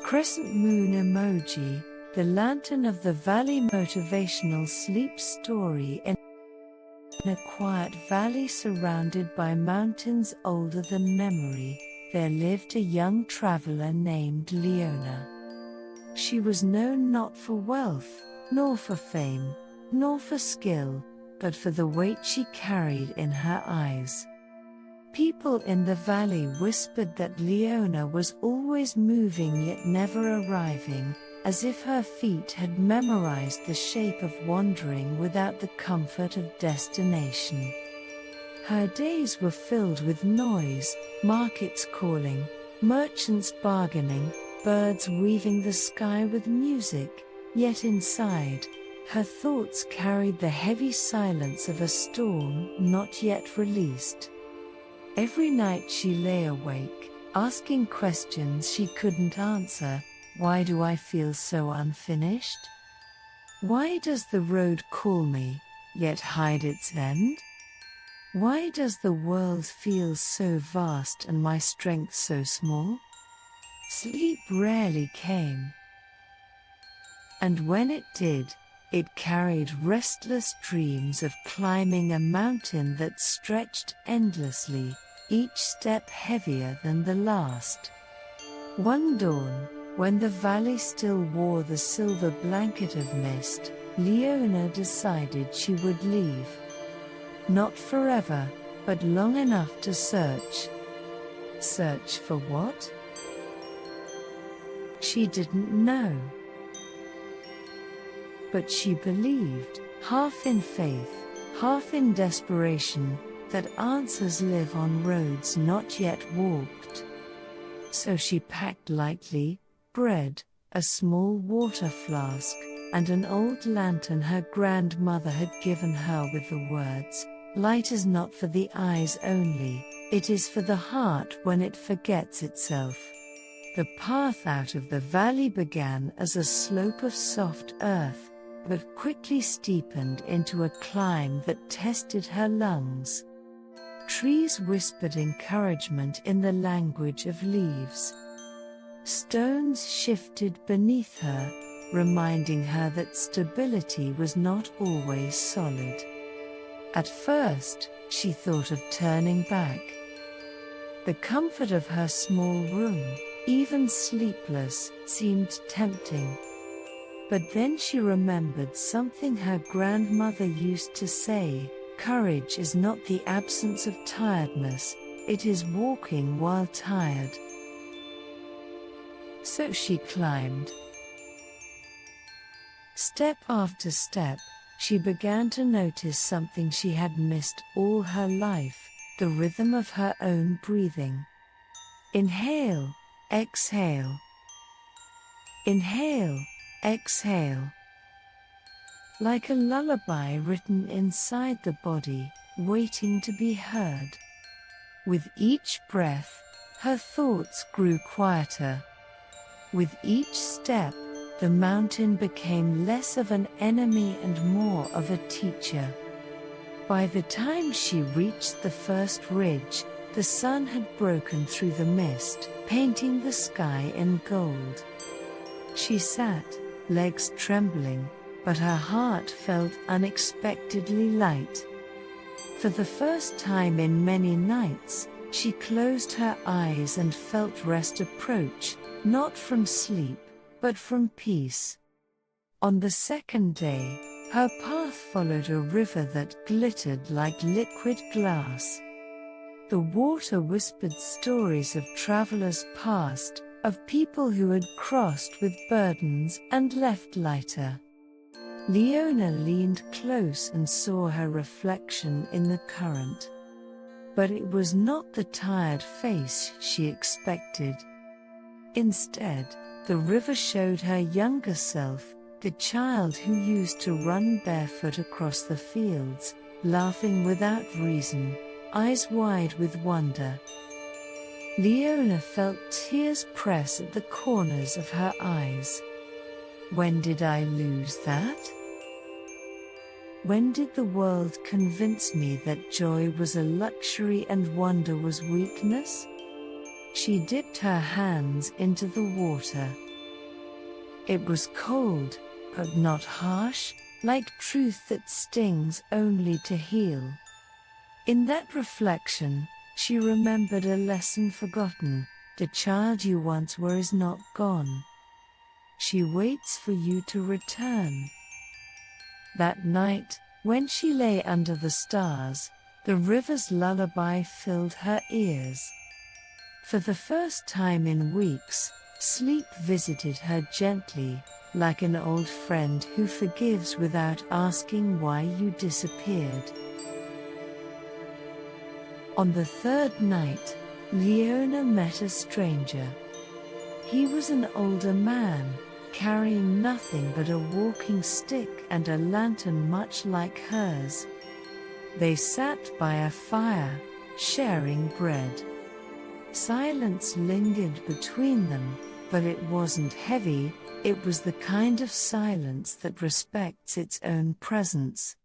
Crescent moon emoji, the lantern of the valley motivational sleep story. In a quiet valley surrounded by mountains older than memory, there lived a young traveler named Leona. She was known not for wealth, nor for fame, nor for skill, but for the weight she carried in her eyes. People in the valley whispered that Leona was always moving yet never arriving, as if her feet had memorized the shape of wandering without the comfort of destination. Her days were filled with noise, markets calling, merchants bargaining, birds weaving the sky with music, yet inside, her thoughts carried the heavy silence of a storm not yet released. Every night she lay awake, asking questions she couldn't answer. Why do I feel so unfinished? Why does the road call me, yet hide its end? Why does the world feel so vast and my strength so small? Sleep rarely came. And when it did, it carried restless dreams of climbing a mountain that stretched endlessly, each step heavier than the last. One dawn, when the valley still wore the silver blanket of mist, Leona decided she would leave. Not forever, but long enough to search. Search for what? She didn't know. But she believed, half in faith, half in desperation, that answers live on roads not yet walked. So she packed lightly, bread, a small water flask, and an old lantern her grandmother had given her with the words, "Light is not for the eyes only, it is for the heart when it forgets itself." The path out of the valley began as a slope of soft earth, but quickly steepened into a climb that tested her lungs. Trees whispered encouragement in the language of leaves. Stones shifted beneath her, reminding her that stability was not always solid. At first, she thought of turning back. The comfort of her small room, even sleepless, seemed tempting. But then she remembered something her grandmother used to say, "Courage is not the absence of tiredness, it is walking while tired." So she climbed. Step after step, she began to notice something she had missed all her life, the rhythm of her own breathing. Inhale, exhale. Inhale, exhale. Like a lullaby written inside the body, waiting to be heard. With each breath, her thoughts grew quieter. With each step, the mountain became less of an enemy and more of a teacher. By the time she reached the first ridge, the sun had broken through the mist, painting the sky in gold. She sat, legs trembling, but her heart felt unexpectedly light. For the first time in many nights, she closed her eyes and felt rest approach, not from sleep, but from peace. On the second day, her path followed a river that glittered like liquid glass. The water whispered stories of travelers past, of people who had crossed with burdens and left lighter. Leona leaned close and saw her reflection in the current. But it was not the tired face she expected. Instead, the river showed her younger self, the child who used to run barefoot across the fields, laughing without reason, eyes wide with wonder. Leona felt tears press at the corners of her eyes. When did I lose that? When did the world convince me that joy was a luxury and wonder was weakness? She dipped her hands into the water. It was cold, but not harsh, like truth that stings only to heal. In that reflection, she remembered a lesson forgotten: the child you once were is not gone. She waits for you to return. That night, when she lay under the stars, the river's lullaby filled her ears. For the first time in weeks, sleep visited her gently, like an old friend who forgives without asking why you disappeared. On the third night, Leona met a stranger. He was an older man, carrying nothing but a walking stick and a lantern much like hers. They sat by a fire, sharing bread. Silence lingered between them, but it wasn't heavy. It was the kind of silence that respects its own presence.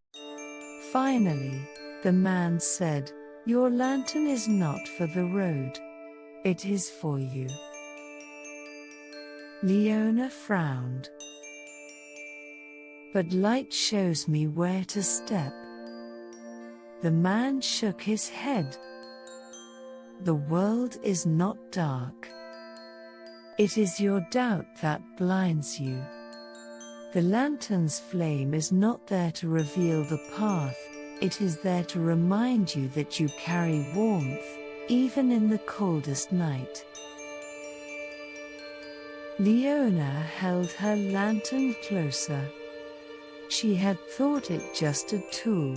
Finally, the man said, "Your lantern is not for the road. It is for you." Leona frowned. "But light shows me where to step." The man shook his head. "The world is not dark. It is your doubt that blinds you. The lantern's flame is not there to reveal the path, it is there to remind you that you carry warmth, even in the coldest night." Leona held her lantern closer. She had thought it just a tool.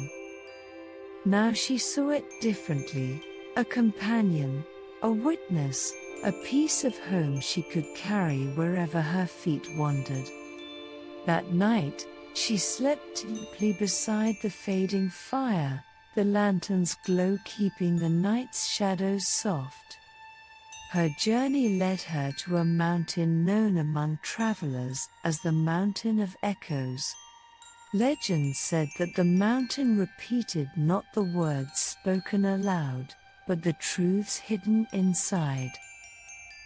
Now she saw it differently: a companion, a witness, a piece of home she could carry wherever her feet wandered. That night, she slept deeply beside the fading fire, the lantern's glow keeping the night's shadows soft. Her journey led her to a mountain known among travelers as the Mountain of Echoes. Legend said that the mountain repeated not the words spoken aloud, but the truths hidden inside.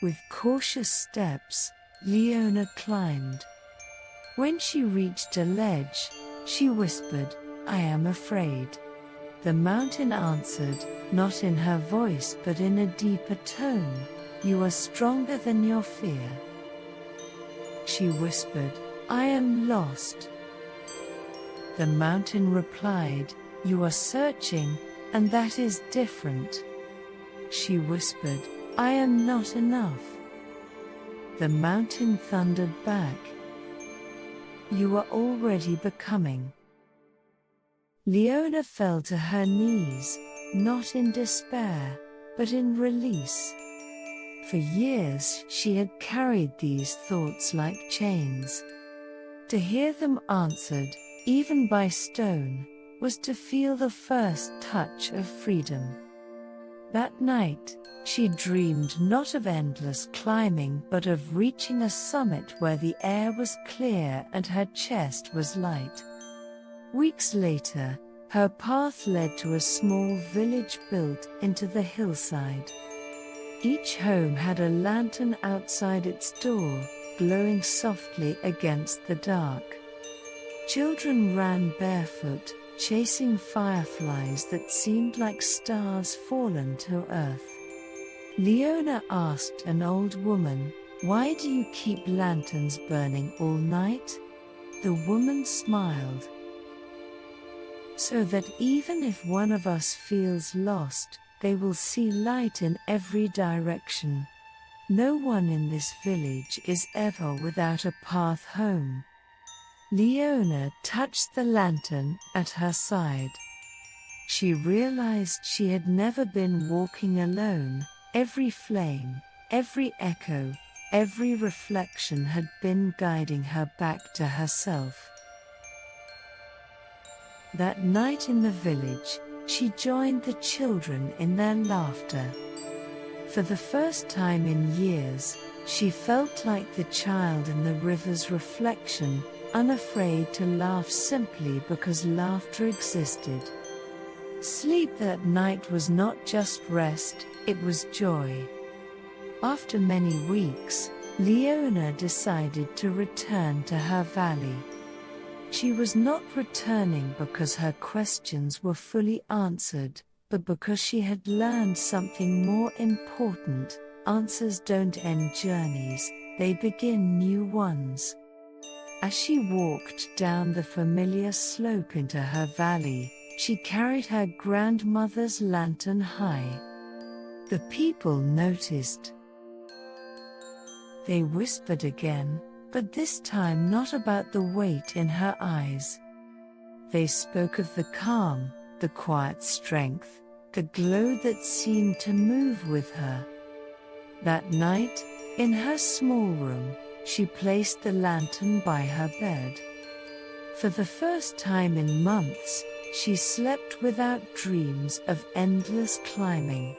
With cautious steps, Leona climbed. When she reached a ledge, she whispered, "I am afraid." The mountain answered, not in her voice but in a deeper tone, "You are stronger than your fear." She whispered, "I am lost." The mountain replied, "You are searching, and that is different." She whispered, "I am not enough." The mountain thundered back, "You are already becoming." Leona fell to her knees, not in despair, but in release. For years she had carried these thoughts like chains. To hear them answered, even by stone, was to feel the first touch of freedom. That night, she dreamed not of endless climbing but of reaching a summit where the air was clear and her chest was light. Weeks later, her path led to a small village built into the hillside. Each home had a lantern outside its door, glowing softly against the dark. Children ran barefoot, chasing fireflies that seemed like stars fallen to earth. Leona asked an old woman, "Why do you keep lanterns burning all night?" The woman smiled. "So that even if one of us feels lost, they will see light in every direction. No one in this village is ever without a path home." Leona touched the lantern at her side. She realized she had never been walking alone. Every flame, every echo, every reflection had been guiding her back to herself. That night in the village, she joined the children in their laughter. For the first time in years, she felt like the child in the river's reflection, unafraid to laugh simply because laughter existed. Sleep that night was not just rest, it was joy. After many weeks, Leona decided to return to her valley. She was not returning because her questions were fully answered, but because she had learned something more important. Answers don't end journeys, they begin new ones. As she walked down the familiar slope into her valley, she carried her grandmother's lantern high. The people noticed. They whispered again, but this time not about the weight in her eyes. They spoke of the calm, the quiet strength, the glow that seemed to move with her. That night, in her small room, she placed the lantern by her bed. For the first time in months, she slept without dreams of endless climbing.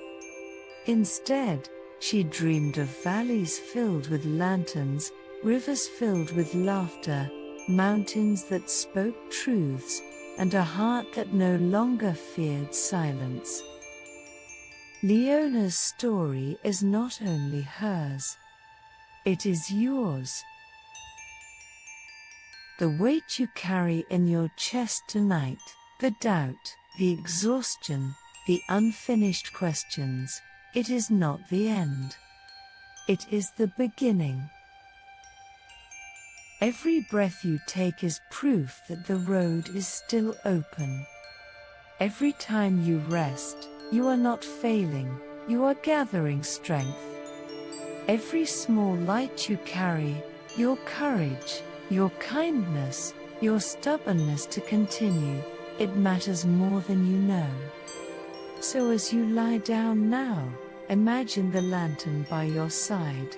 Instead, she dreamed of valleys filled with lanterns, rivers filled with laughter, mountains that spoke truths, and a heart that no longer feared silence. Leona's story is not only hers. It is yours. The weight you carry in your chest tonight, the doubt, the exhaustion, the unfinished questions, it is not the end. It is the beginning. Every breath you take is proof that the road is still open. Every time you rest, you are not failing, you are gathering strength. Every small light you carry, your courage, your kindness, your stubbornness to continue, it matters more than you know. So as you lie down now, imagine the lantern by your side.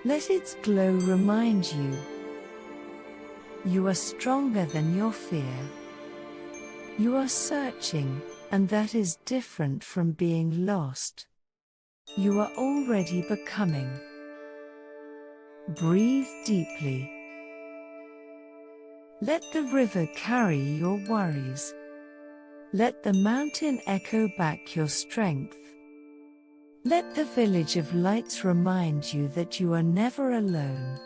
Let its glow remind you. You are stronger than your fear. You are searching, and that is different from being lost. You are already becoming. Breathe deeply. Let the river carry your worries. Let the mountain echo back your strength. Let the village of lights remind you that you are never alone.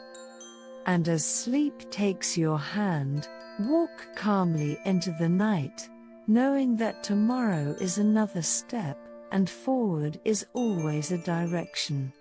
And as sleep takes your hand, walk calmly into the night, knowing that tomorrow is another step, and forward is always a direction.